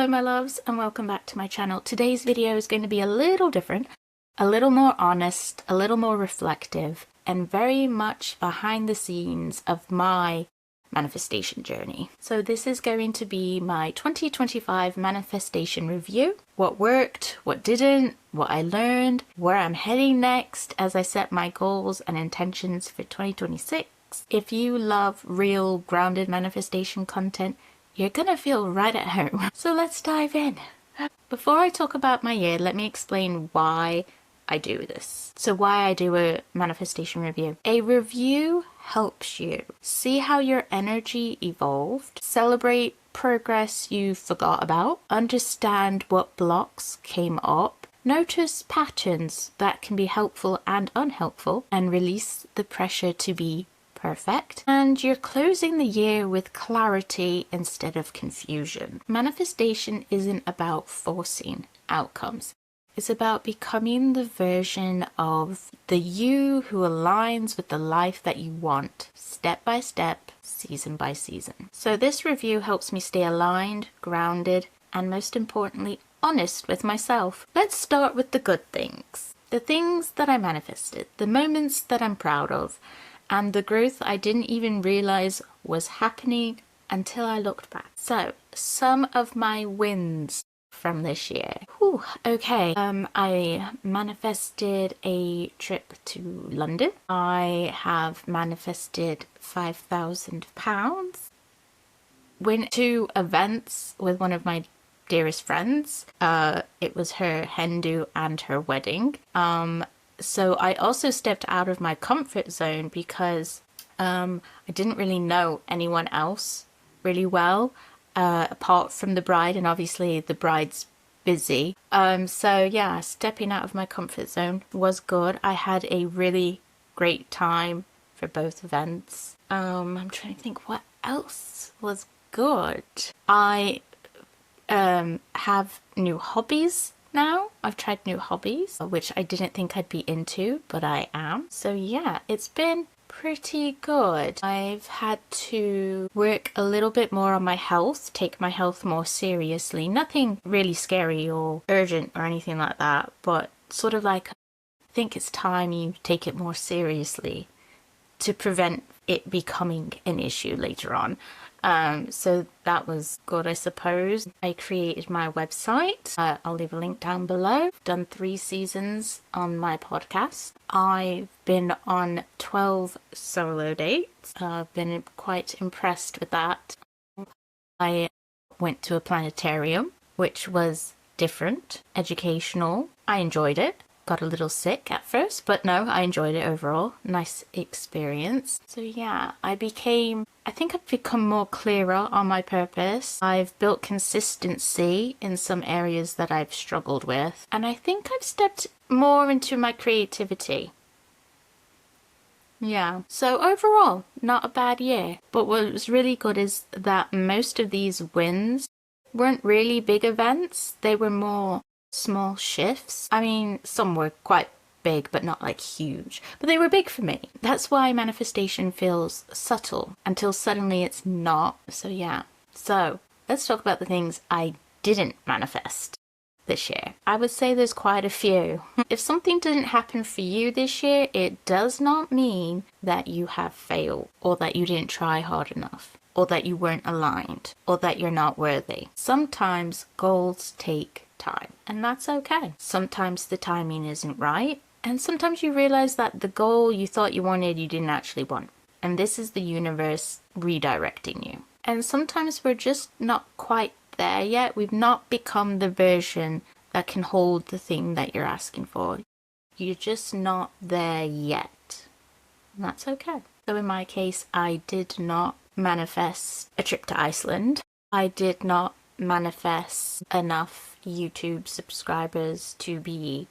Hello my loves and welcome back to my channel. Today's video is going to be a little different, a little more honest, a little more reflective, and very much behind the scenes of my manifestation journey. So this is going to be my 2025 manifestation review. What worked, what didn't, what I learned, where I'm heading next as I set my goals and intentions for 2026. If you love real grounded manifestation content, you're gonna feel right at home. So let's dive in. Before I talk about my year, let me explain why I do this. So why I do a manifestation review. A review helps you see how your energy evolved, celebrate progress you forgot about, understand what blocks came up, notice patterns that can be helpful and unhelpful, and release the pressure to be perfect. And you're closing the year with clarity instead of confusion. Manifestation isn't about forcing outcomes. It's about becoming the version of the you who aligns with the life that you want, step by step, season by season. So this review helps me stay aligned, grounded, and most importantly, honest with myself. Let's start with the good things. The things that I manifested, the moments that I'm proud of, and the growth I didn't even realize was happening until I looked back. So, some of my wins from this year. Okay. I manifested a trip to London. I have manifested £5,000. Went to events with one of my dearest friends. It was her hen do and her wedding. So I also stepped out of my comfort zone because I didn't really know anyone else really well, apart from the bride, and obviously the bride's busy. So yeah, stepping out of my comfort zone was good. I had a really great time for both events. I'm trying to think what else was good. I have new hobbies now. I've tried new hobbies, which I didn't think I'd be into, but I am. So yeah, it's been pretty good. I've had to work a little bit more on my health, take my health more seriously. Nothing really scary or urgent or anything like that, but sort of like, I think it's time you take it more seriously to prevent it becoming an issue later on. So that was good, I suppose. I created my website. I'll leave a link down below. I've done 3 seasons on my podcast. I've been on 12 solo dates. I've been quite impressed with that. I went to a planetarium, which was different, educational. I enjoyed it. Got a little sick at first, but no, I enjoyed it overall. Nice experience. So yeah, I think I've become more clearer on my purpose. I've built consistency in some areas that I've struggled with. And I think I've stepped more into my creativity. Yeah, so overall, not a bad year. But what was really good is that most of these wins weren't really big events. They were more small shifts. I mean, some were quite big, but not like huge. But they were big for me. That's why manifestation feels subtle until suddenly it's not. So yeah. So let's talk about the things I didn't manifest this year. I would say there's quite a few. If something didn't happen for you this year, it does not mean that you have failed, or that you didn't try hard enough, or that you weren't aligned, or that you're not worthy. Sometimes goals take time, and that's okay. Sometimes the timing isn't right, and sometimes you realize that the goal you thought you wanted, you didn't actually want. And this is the universe redirecting you. And sometimes we're just not quite there yet. We've not become the version that can hold the thing that you're asking for. You're just not there yet. And that's okay. So in my case, I did not manifest a trip to Iceland. I did not manifest enough YouTube subscribers to be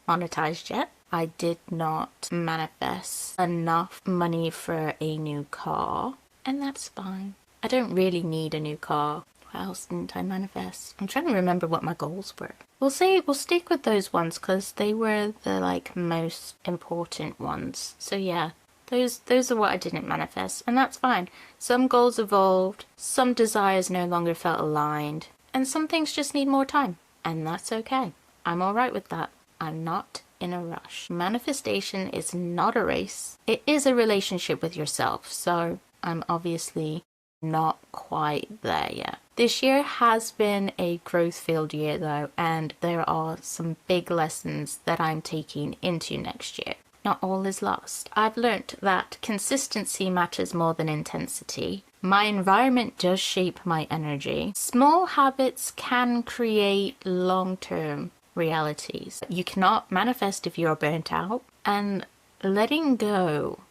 monetized yet. I did not manifest enough money for a new car, and that's fine. I don't really need a new car. What else didn't I manifest? I'm trying to remember what my goals were. We'll stick with those ones because they were the most important ones. So yeah, those are what I didn't manifest, and that's fine. Some goals evolved, some desires no longer felt aligned, And some things just need more time, and that's okay. I'm all right with that. I'm not in a rush. Manifestation is not a race. It is a relationship with yourself. So I'm obviously not quite there yet. This year has been a growth-filled year though, and there are some big lessons that I'm taking into next year. Not all is lost. I've learnt that consistency matters more than intensity. My environment does shape my energy. Small habits can create long-term realities. You cannot manifest if you're burnt out, and letting go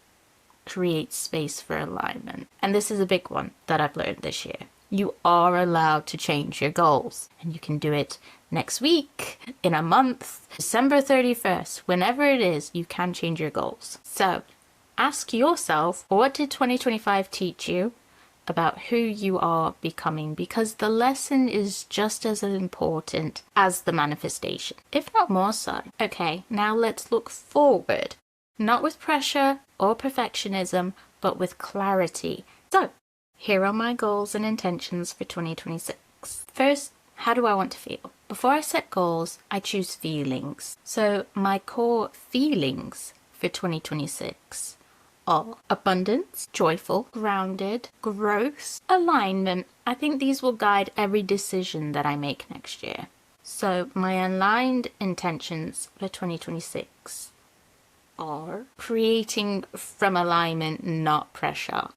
creates space for alignment. And this is a big one that I've learned this year. You are allowed to change your goals, and you can do it next week, in a month, December 31st, whenever it is, you can change your goals. So ask yourself, what did 2025 teach you about who you are becoming? Because the lesson is just as important as the manifestation, if not more so. Okay, now let's look forward, not with pressure or perfectionism, but with clarity. So here are my goals and intentions for 2026. First, how do I want to feel? Before I set goals, I choose feelings. So my core feelings for 2026 are abundance, joyful, grounded, growth, alignment. I think these will guide every decision that I make next year. So my aligned intentions for 2026 are creating from alignment, not pressure.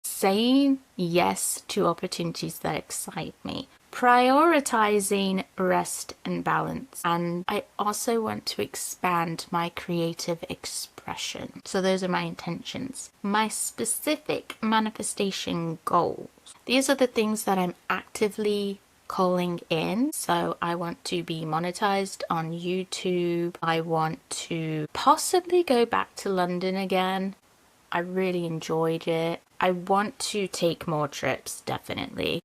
Saying yes to opportunities that excite me. Prioritizing rest and balance. And I also want to expand my creative expression. So those are my intentions. My specific manifestation goals. These are the things that I'm actively calling in. So I want to be monetized on YouTube. I want to possibly go back to London again. I really enjoyed it. I want to take more trips, definitely.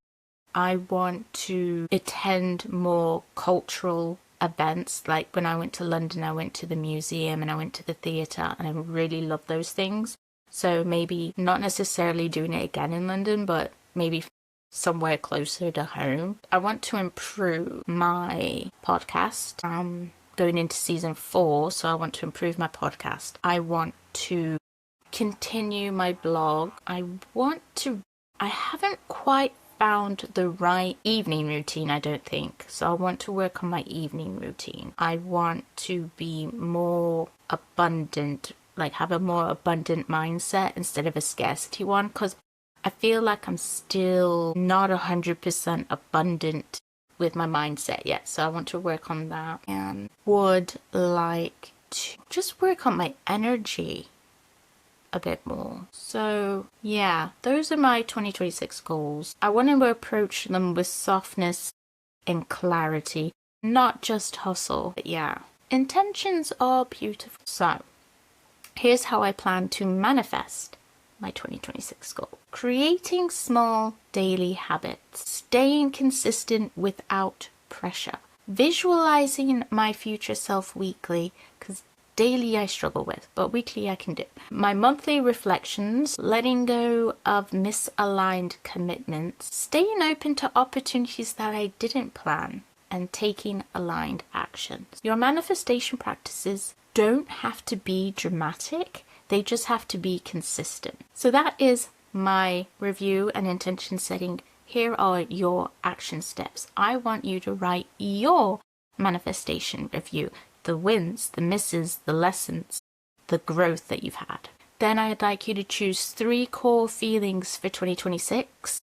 I want to attend more cultural events. Like when I went to London, I went to the museum and I went to the theatre, and I really love those things. So maybe not necessarily doing it again in London, but maybe somewhere closer to home. I want to improve my podcast. I'm going into season 4, so I want to improve my podcast. I want to continue my blog. I haven't quite found the right evening routine, I don't think. So I want to work on my evening routine. I want to be more abundant, like have a more abundant mindset instead of a scarcity one, because I feel like I'm still not 100% abundant with my mindset yet. So I want to work on that, and would like to just work on my energy a bit more. So yeah, those are my 2026 goals. I want to approach them with softness and clarity, not just hustle. But yeah, intentions are beautiful. So here's how I plan to manifest my 2026 goal. Creating small daily habits, staying consistent without pressure, visualizing my future self weekly, because daily I struggle with, but weekly I can do. My monthly reflections, letting go of misaligned commitments, staying open to opportunities that I didn't plan, and taking aligned actions. Your manifestation practices don't have to be dramatic, they just have to be consistent. So that is my review and intention setting. Here are your action steps. I want you to write your manifestation review. The wins, the misses, the lessons, the growth that you've had. Then I'd like you to choose 3 core feelings for 2026.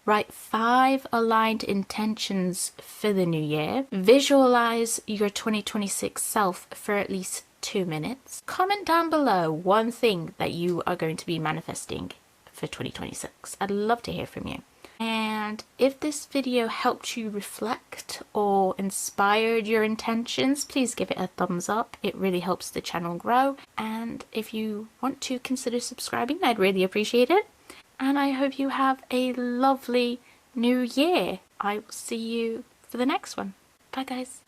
Write 5 aligned intentions for the new year. Visualize your 2026 self for at least 2 minutes. Comment down below one thing that you are going to be manifesting for 2026. I'd love to hear from you. And if this video helped you reflect or inspired your intentions, please give it a thumbs up. It really helps the channel grow. And if you want to consider subscribing, I'd really appreciate it. And I hope you have a lovely new year. I will see you for the next one. Bye guys.